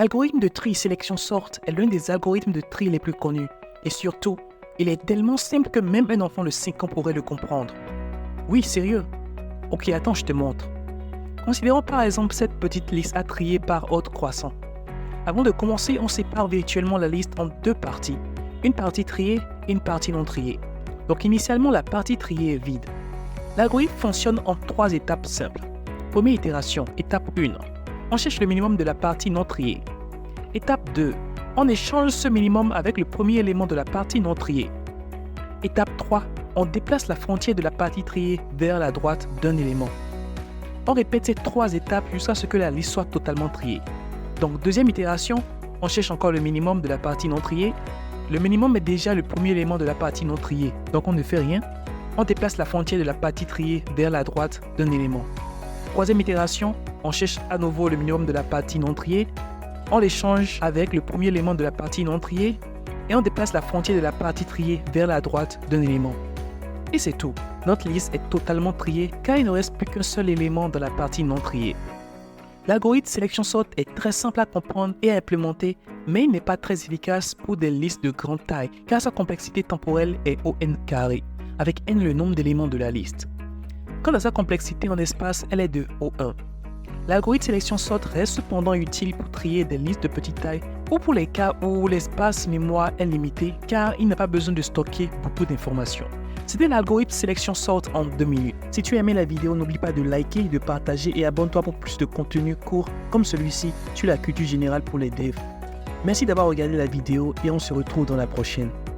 L'algorithme de tri sélection sort est l'un des algorithmes de tri les plus connus. Et surtout, il est tellement simple que même un enfant de 5 ans pourrait le comprendre. Oui, sérieux. Ok, attends, je te montre. Considérons par exemple cette petite liste à trier par ordre croissant. Avant de commencer, on sépare virtuellement la liste en deux parties. Une partie triée et une partie non triée. Donc initialement, la partie triée est vide. L'algorithme fonctionne en 3 étapes simples. Première itération, étape 1. On cherche le minimum de la partie non triée. Étape 2. On échange ce minimum avec le premier élément de la partie non triée. Étape 3. On déplace la frontière de la partie triée vers la droite d'un élément. On répète ces 3 étapes jusqu'à ce que la liste soit totalement triée. Donc, deuxième itération, on cherche encore le minimum de la partie non triée. Le minimum est déjà le premier élément de la partie non triée, donc on ne fait rien. On déplace la frontière de la partie triée vers la droite d'un élément. Troisième itération, on cherche à nouveau le minimum de la partie non triée. On l'échange avec le premier élément de la partie non triée et on déplace la frontière de la partie triée vers la droite d'un élément. Et c'est tout. Notre liste est totalement triée car il ne reste plus qu'un seul élément dans la partie non triée. L'algorithme sélection sort est très simple à comprendre et à implémenter, mais il n'est pas très efficace pour des listes de grande taille car sa complexité temporelle est O n carré, avec n le nombre d'éléments de la liste. Quant à sa complexité en espace, elle est de O1. L'algorithme sélection sort reste cependant utile pour trier des listes de petite taille ou pour les cas où l'espace mémoire est limité car il n'a pas besoin de stocker beaucoup d'informations. C'était l'algorithme sélection sort en 2 minutes. Si tu as aimé la vidéo, n'oublie pas de liker, de partager et abonne-toi pour plus de contenu court comme celui-ci sur la culture générale pour les devs. Merci d'avoir regardé la vidéo et on se retrouve dans la prochaine.